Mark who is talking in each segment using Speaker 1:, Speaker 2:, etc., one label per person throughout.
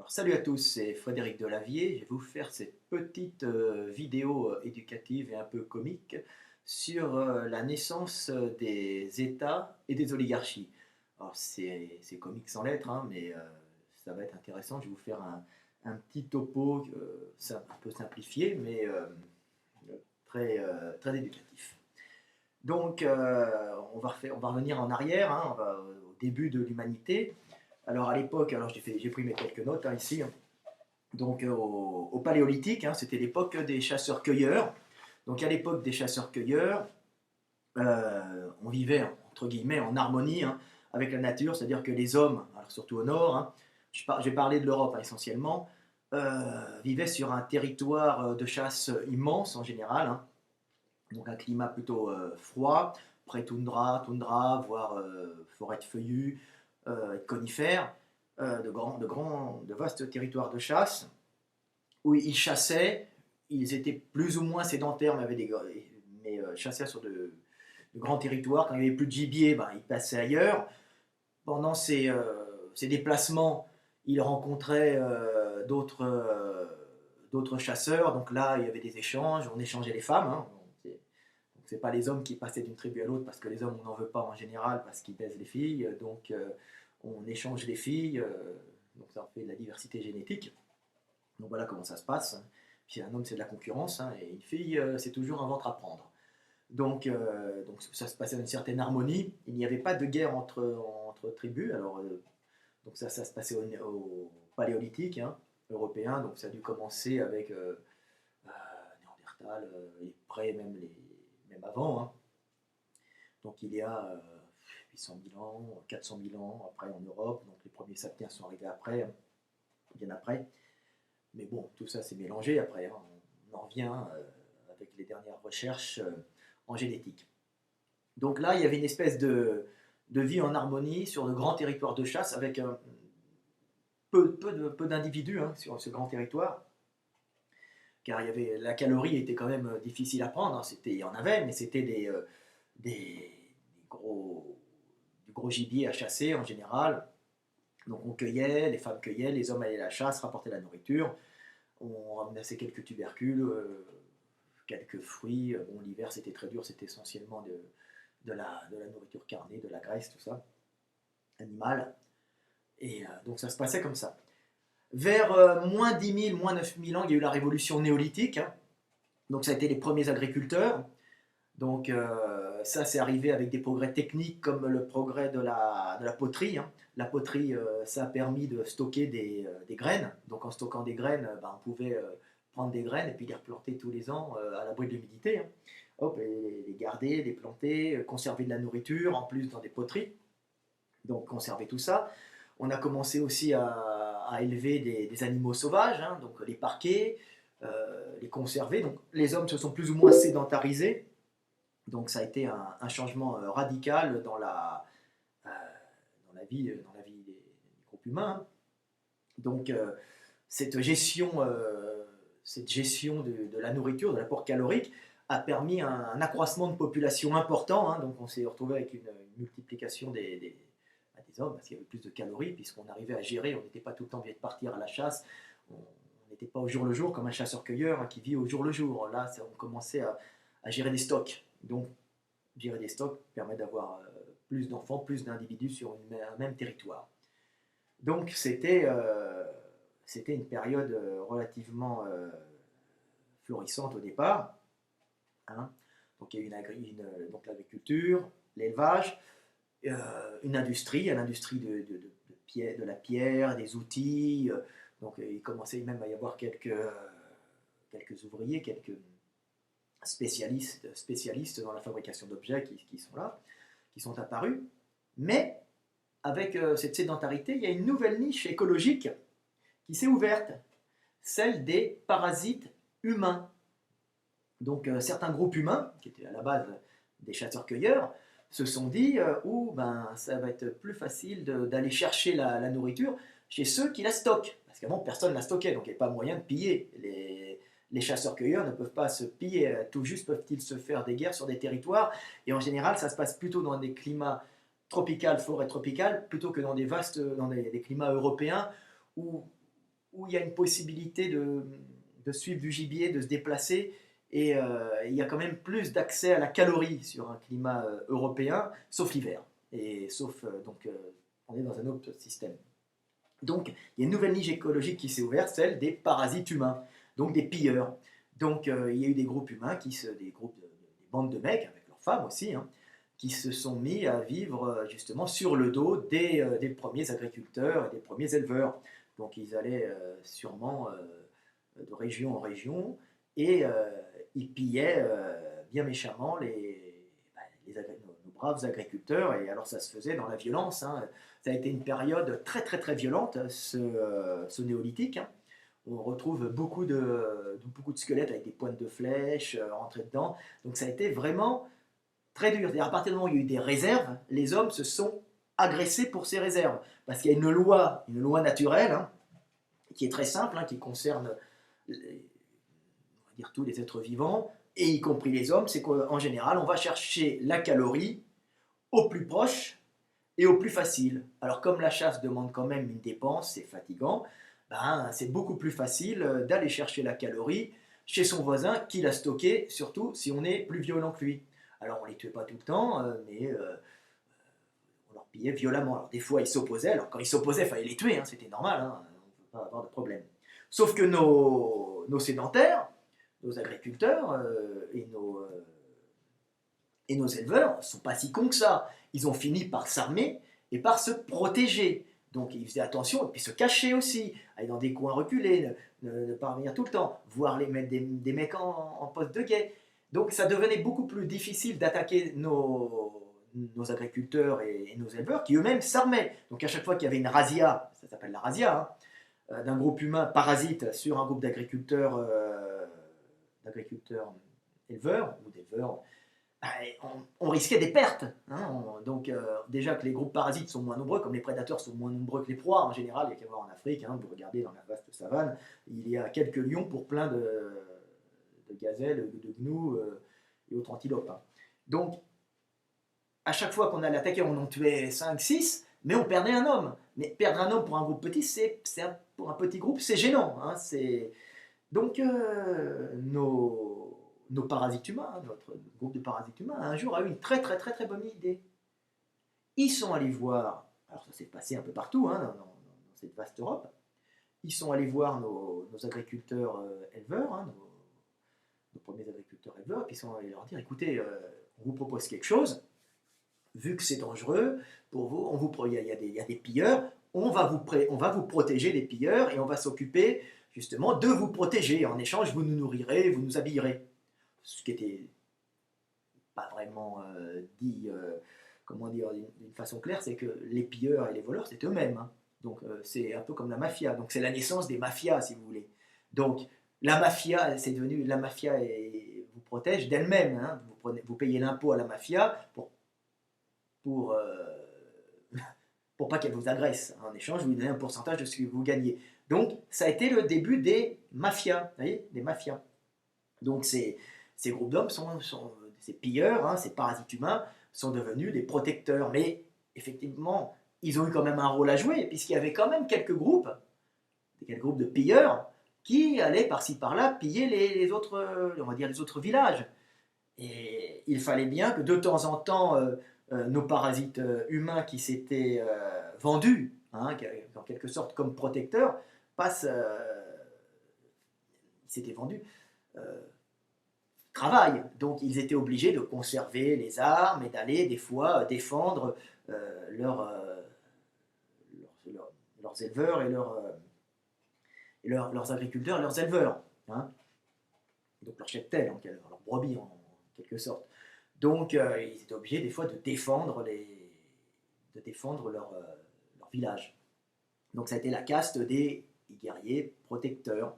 Speaker 1: Alors, salut à tous, c'est Frédéric Delavier. Je vais vous faire cette petite vidéo éducative et un peu comique sur la naissance des États et des oligarchies. Alors, c'est comique sans lettres, hein, mais ça va être intéressant. Je vais vous faire un petit topo un peu simplifié, mais très éducatif. Donc, on va revenir en arrière, hein, on va au début de l'humanité. Alors, à l'époque, j'ai pris mes quelques notes hein, ici. Donc, au Paléolithique, hein, c'était l'époque des chasseurs-cueilleurs. Donc, à l'époque des chasseurs-cueilleurs, on vivait, entre guillemets, en harmonie hein, avec la nature, c'est-à-dire que les hommes, alors surtout au nord, hein, je vais parler de l'Europe hein, essentiellement, vivaient sur un territoire de chasse immense en général, hein, donc un climat plutôt froid, pré-toundra, voire forêt de feuillus, conifères, de vastes territoires de chasse, où ils chassaient, ils étaient plus ou moins sédentaires, mais chassaient sur de grands territoires. Quand il n'y avait plus de gibier, ben, ils passaient ailleurs. Pendant ces déplacements, ils rencontraient d'autres chasseurs. Donc là, il y avait des échanges, on échangeait les femmes. Hein. C'est pas les hommes qui passaient d'une tribu à l'autre parce que les hommes on n'en veut pas en général parce qu'ils baisent les filles, donc on échange les filles, donc ça en fait de la diversité génétique. Donc voilà comment ça se passe. Puis un homme c'est de la concurrence hein, et une fille c'est toujours un ventre à prendre. Donc ça se passait dans une certaine harmonie. Il n'y avait pas de guerre entre tribus. Alors donc ça se passait au paléolithique hein, européen. Donc ça a dû commencer avec Néandertal et près même avant. Hein. Donc il y a 800 000 ans, 400 000 ans après en Europe. Donc les premiers sapiens sont arrivés après, bien après. Mais bon, tout ça s'est mélangé après. Hein. On en revient avec les dernières recherches en génétique. Donc là, il y avait une espèce de vie en harmonie sur de grands territoires de chasse avec peu d'individus hein, sur ce grand territoire. Car la calorie était quand même difficile à prendre. Hein. Il y en avait, mais c'était des du gros gibier à chasser en général. Donc on cueillait, les femmes cueillaient, les hommes allaient à la chasse, rapportaient la nourriture. On ramassait quelques tubercules, quelques fruits. Bon, l'hiver c'était très dur, c'était essentiellement de la nourriture carnée, de la graisse, tout ça, animale. Et donc ça se passait comme ça. Vers moins 10 000, moins 9 000 ans, il y a eu la révolution néolithique. Hein. Donc ça a été les premiers agriculteurs. Donc ça c'est arrivé avec des progrès techniques comme le progrès de la poterie. Hein. La poterie, ça a permis de stocker des graines. Donc en stockant des graines, on pouvait prendre des graines et puis les replanter tous les ans à l'abri de l'humidité. Hein. Hop, et les garder, les planter, conserver de la nourriture, en plus dans des poteries. Donc conserver tout ça. On a commencé aussi à élever des animaux sauvages, hein, donc les parquer, les conserver. Donc les hommes se sont plus ou moins sédentarisés. Donc ça a été un changement radical dans la vie des groupes humains. Hein. Donc cette gestion de la nourriture, de l'apport calorique, a permis un accroissement de population important. Hein. Donc on s'est retrouvé avec une multiplication des hommes parce qu'il y avait plus de calories puisqu'on arrivait à gérer, on n'était pas tout le temps obligé de partir à la chasse, on n'était pas au jour le jour comme un chasseur-cueilleur hein, qui vit au jour le jour. Là, on commençait à gérer des stocks. Donc gérer des stocks permet d'avoir plus d'enfants, plus d'individus sur un même territoire. Donc c'était une période relativement florissante au départ. Hein. Donc il y a eu donc l'agriculture, l'élevage, une industrie de la pierre, des outils. Donc il commençait même à y avoir quelques ouvriers, quelques spécialistes dans la fabrication d'objets qui sont là, qui sont apparus. Mais avec cette sédentarité, il y a une nouvelle niche écologique qui s'est ouverte, celle des parasites humains. Donc certains groupes humains, qui étaient à la base des chasseurs-cueilleurs, se sont dit ça va être plus facile d'aller chercher la nourriture chez ceux qui la stockent. Parce qu'avant, personne ne la stockait, donc il n'y avait pas moyen de piller. Les chasseurs-cueilleurs ne peuvent pas se piller, tout juste peuvent-ils se faire des guerres sur des territoires. Et en général, ça se passe plutôt dans des climats tropicaux, forêts tropicales, plutôt que dans des climats européens où où il y a une possibilité de suivre du gibier, de se déplacer, et il y a quand même plus d'accès à la calorie sur un climat européen, sauf l'hiver. Et sauf, on est dans un autre système. Donc, il y a une nouvelle niche écologique qui s'est ouverte, celle des parasites humains, donc des pilleurs. Donc, il y a eu des groupes humains, des bandes de mecs, avec leurs femmes aussi, hein, qui se sont mis à vivre justement sur le dos des premiers agriculteurs et des premiers éleveurs. Donc, ils allaient sûrement de région en région et ils pillaient bien méchamment nos braves agriculteurs. Et alors, ça se faisait dans la violence, hein. Ça a été une période très très très violente, ce néolithique, hein. On retrouve beaucoup de squelettes avec des pointes de flèches rentrées dedans. Donc ça a été vraiment très dur. C'est-à-dire, à partir du moment où il y a eu des réserves, les hommes se sont agressés pour ces réserves. Parce qu'il y a une loi naturelle, hein, qui est très simple, hein, qui concerne on va dire, tous les êtres vivants, et y compris les hommes, c'est qu'en général, on va chercher la calorie au plus proche et au plus facile. Alors comme la chasse demande quand même une dépense, c'est fatigant, ben, c'est beaucoup plus facile d'aller chercher la calorie chez son voisin qui l'a stocké, surtout si on est plus violent que lui. Alors on ne les tuait pas tout le temps, mais on leur pillait violemment. Alors des fois ils s'opposaient, alors quand ils s'opposaient, il fallait les tuer, hein, c'était normal, hein, on ne peut pas avoir de problème. Sauf que nos sédentaires, nos agriculteurs et nos éleveurs ne sont pas si cons que ça. Ils ont fini par s'armer et par se protéger. Donc ils faisaient attention et puis se cacher aussi, aller dans des coins reculés, ne pas revenir tout le temps, voire les mettre des mecs en poste de guet. Donc ça devenait beaucoup plus difficile d'attaquer nos agriculteurs et nos éleveurs qui eux-mêmes s'armaient. Donc à chaque fois qu'il y avait une razzia, ça s'appelle la razzia, hein, d'un groupe humain parasite sur un groupe d'agriculteurs éleveurs ou d'éleveurs, on risquait des pertes, hein. Donc déjà que les groupes parasites sont moins nombreux, comme les prédateurs sont moins nombreux que les proies en général, il y a qu'à voir en Afrique, hein, vous regardez dans la vaste savane, il y a quelques lions pour plein de gazelles, de gnous et autres antilopes, hein. Donc à chaque fois qu'on allait attaquer, on en tuait 5, 6, mais on perdait un homme. Mais perdre un homme pour un groupe petit, pour un petit groupe, c'est gênant, hein. Donc nos parasites humains, hein, notre groupe de parasites humains, un jour a eu une très très très très bonne idée. Ils sont allés voir, alors ça s'est passé un peu partout, hein, dans cette vaste Europe, ils sont allés voir nos agriculteurs éleveurs, hein, nos premiers agriculteurs éleveurs, et puis ils sont allés leur dire, écoutez, on vous propose quelque chose, vu que c'est dangereux pour vous, il y a des pilleurs, on va vous protéger des pilleurs et on va s'occuper justement de vous protéger. En échange, vous nous nourrirez, vous nous habillerez. Ce qui était pas vraiment dit, comment dire, d'une façon claire, c'est que les pilleurs et les voleurs, c'est eux-mêmes, hein. Donc c'est un peu comme la mafia. Donc c'est la naissance des mafias, si vous voulez. Donc la mafia, c'est devenu la mafia et vous protège d'elle-même, hein. Vous payez l'impôt à la mafia pour pour pas qu'elle vous agresse. En échange, vous lui donnez un pourcentage de ce que vous gagnez. Donc ça a été le début des mafias, vous voyez, des mafias. Donc ces groupes d'hommes ces pilleurs, hein, ces parasites humains, sont devenus des protecteurs. Mais effectivement, ils ont eu quand même un rôle à jouer, puisqu'il y avait quand même quelques groupes de pilleurs, qui allaient par-ci par-là piller les autres, on va dire les autres villages. Et il fallait bien que de temps en temps, nos parasites humains qui s'étaient vendus, hein, en quelque sorte comme protecteurs, ils s'étaient vendus. Travail. Donc ils étaient obligés de conserver les armes et d'aller des fois défendre leurs éleveurs et leurs agriculteurs, leurs éleveurs, hein. Donc leurs cheptels, leurs brebis en quelque sorte. Donc ils étaient obligés des fois de défendre leur village. Donc ça a été la caste des guerriers protecteurs.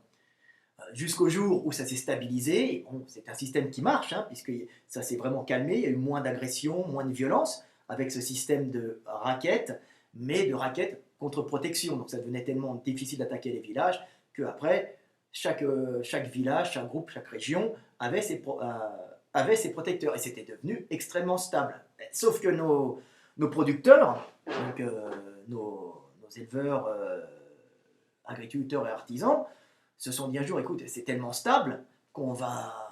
Speaker 1: Jusqu'au jour où ça s'est stabilisé. Bon, c'est un système qui marche, hein, puisque ça s'est vraiment calmé, il y a eu moins d'agression, moins de violence, avec ce système de raquettes, mais de raquettes contre protection. Donc ça devenait tellement difficile d'attaquer les villages qu'après, chaque village, chaque groupe, chaque région avait ses protecteurs, et c'était devenu extrêmement stable. Sauf que nos producteurs, donc nos éleveurs agriculteurs et artisans se sont dit un jour, écoute, c'est tellement stable qu'on va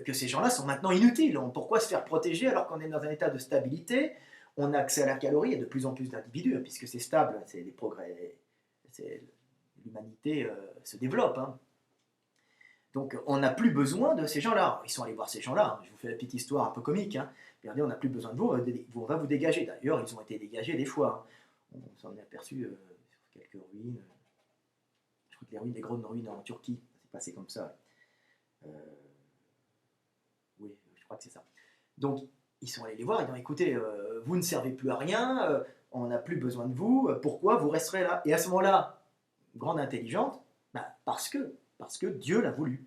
Speaker 1: que ces gens-là sont maintenant inutiles. Pourquoi se faire protéger alors qu'on est dans un état de stabilité? On a accès à la calorie, il y a de plus en plus d'individus, puisque c'est stable, c'est des progrès, l'humanité se développe. Hein. Donc on n'a plus besoin de ces gens-là. Ils sont allés voir ces gens-là. Je vous fais la petite histoire un peu comique. Hein. Regardez, on n'a plus besoin de vous, on va vous dégager. D'ailleurs, ils ont été dégagés des fois. Hein. On s'en est aperçu sur quelques ruines. Je crois que les ruines, des grandes ruines en Turquie, c'est passé comme ça. Oui, je crois que c'est ça. Donc, ils sont allés les voir, ils ont dit, écoutez, vous ne servez plus à rien, on n'a plus besoin de vous, pourquoi vous resterez là? Et à ce moment-là, grande intelligente, parce que Dieu l'a voulu.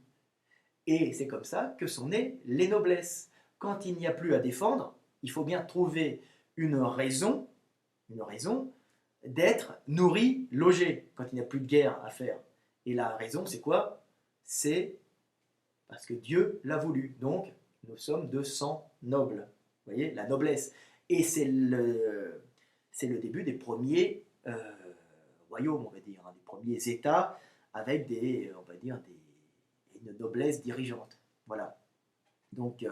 Speaker 1: Et c'est comme ça que sont nées les noblesses. Quand il n'y a plus à défendre, il faut bien trouver une raison d'être nourri, logé, quand il n'y a plus de guerre à faire. Et la raison, c'est quoi? C'est parce que Dieu l'a voulu. Donc, nous sommes de sang noble. Vous voyez, la noblesse. Et c'est le début des premiers royaumes, on va dire, hein, des premiers États avec on va dire, une noblesse dirigeante. Voilà. Donc,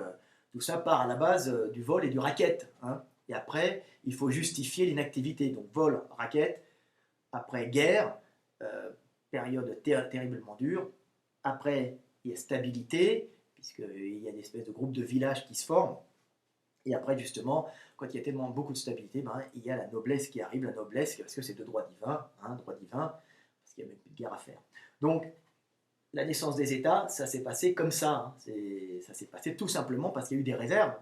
Speaker 1: tout ça part à la base du vol et du racket. Hein. Et après, il faut justifier l'inactivité. Donc, vol, racket. Après, guerre, période terriblement dure. Après, il y a stabilité, puisqu'il y a une espèce de groupe de villages qui se forment. Et après, justement, quand il y a tellement beaucoup de stabilité, il y a la noblesse qui arrive, la noblesse, parce que c'est de droit divin, parce qu'il n'y a même plus de guerre à faire. Donc, la naissance des États, ça s'est passé comme ça. Hein. Ça s'est passé tout simplement parce qu'il y a eu des réserves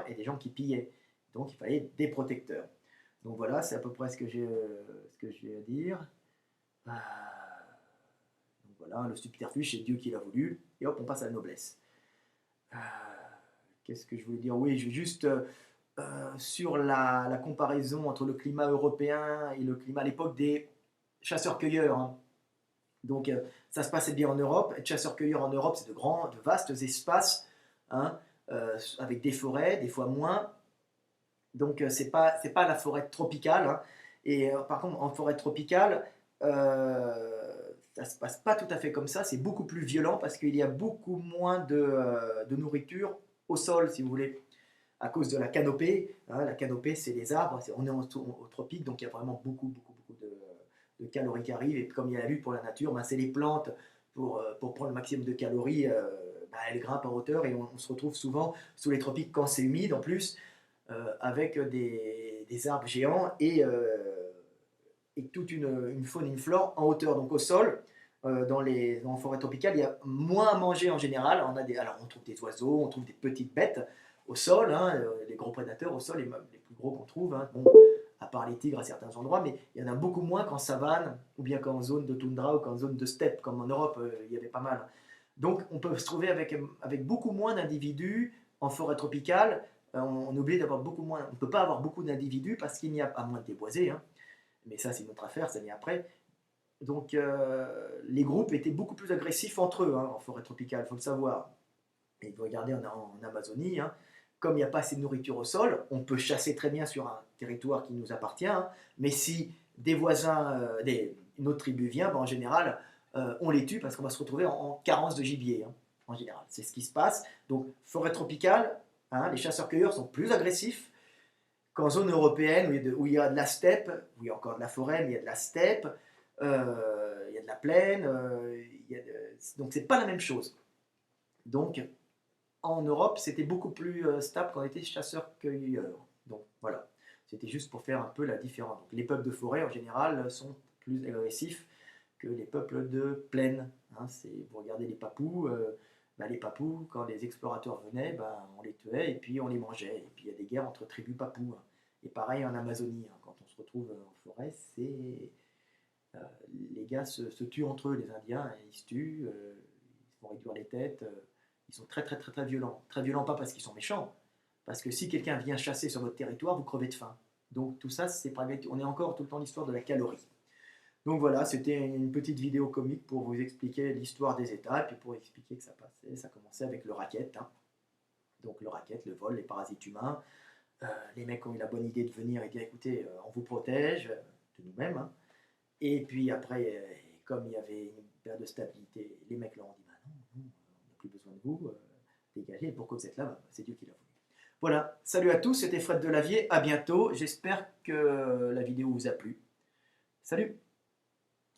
Speaker 1: et des gens qui pillaient. Donc, il fallait des protecteurs. Donc voilà, c'est à peu près ce que j'ai à dire. Donc voilà, le subterfuge, c'est Dieu qui l'a voulu. Et hop, on passe à la noblesse. Qu'est-ce que je voulais dire? Oui, je vais juste sur la comparaison entre le climat européen et le climat à l'époque des chasseurs-cueilleurs. Hein. Donc ça se passait bien en Europe. Être chasseur-cueilleur en Europe, c'est de vastes espaces, hein, avec des forêts, des fois moins. Donc c'est pas la forêt tropicale. Hein. Et par contre, en forêt tropicale, ça se passe pas tout à fait comme ça. C'est beaucoup plus violent parce qu'il y a beaucoup moins de nourriture au sol, si vous voulez, à cause de la canopée. Hein. La canopée, c'est les arbres. On est au tropique, donc il y a vraiment beaucoup de calories qui arrivent. Et comme il y a la lutte pour la nature, c'est les plantes pour prendre le maximum de calories. Elles grimpent en hauteur et on se retrouve souvent sous les tropiques quand c'est humide en plus. Avec des arbres géants et toute une faune et une flore en hauteur. Donc au sol, dans les forêts tropicales, il y a moins à manger en général. Alors on trouve des oiseaux, on trouve des petites bêtes au sol, hein, les gros prédateurs au sol, les plus gros qu'on trouve, hein, bon, à part les tigres à certains endroits, mais il y en a beaucoup moins qu'en savane, ou bien qu'en zone de toundra, ou qu'en zone de steppe, comme en Europe, il y avait pas mal. Donc on peut se trouver avec beaucoup moins d'individus en forêt tropicale. On oublie d'avoir beaucoup moins, on ne peut pas avoir beaucoup d'individus parce qu'il n'y a pas moins de déboisés, hein, mais ça c'est notre affaire, ça vient après. Donc les groupes étaient beaucoup plus agressifs entre eux, hein, en forêt tropicale, il faut le savoir. Et vous regardez en Amazonie, hein, comme il n'y a pas assez de nourriture au sol, on peut chasser très bien sur un territoire qui nous appartient, hein, mais si des voisins, une autre tribu vient, en général, on les tue parce qu'on va se retrouver en carence de gibier, hein, en général. C'est ce qui se passe. Donc forêt tropicale, hein, les chasseurs-cueilleurs sont plus agressifs qu'en zone européenne où il y a de la steppe, où il y a encore de la forêt, mais il y a de la steppe, il y a de la plaine, donc c'est pas la même chose. Donc en Europe, c'était beaucoup plus stable quand on était chasseurs-cueilleurs. Donc voilà, c'était juste pour faire un peu la différence. Donc, les peuples de forêt en général sont plus agressifs que les peuples de plaine. Hein, vous regardez les Papous. Les Papous, quand les explorateurs venaient, on les tuait et puis on les mangeait. Et puis il y a des guerres entre tribus Papous. Hein. Et pareil en Amazonie, hein, quand on se retrouve en forêt, les gars se tuent entre eux, les Indiens, ils se tuent, ils se font réduire les têtes. Ils sont très très très très violents. Très violents pas parce qu'ils sont méchants, parce que si quelqu'un vient chasser sur votre territoire, vous crevez de faim. Donc tout ça, on est encore tout le temps l'histoire de la calorie. Donc voilà, c'était une petite vidéo comique pour vous expliquer l'histoire des États, et puis pour expliquer que ça commençait avec le racket. Hein. Donc le racket, le vol, les parasites humains. Les mecs ont eu la bonne idée de venir et dire écoutez, on vous protège de nous-mêmes. Hein. Et puis après, comme il y avait une perte de stabilité, les mecs leur ont dit, bah non, nous, on n'a plus besoin de vous, dégagez, et pourquoi vous êtes là? Bah, c'est Dieu qui l'a voulu. Voilà, salut à tous, c'était Fred Delavier, à bientôt, j'espère que la vidéo vous a plu. Salut!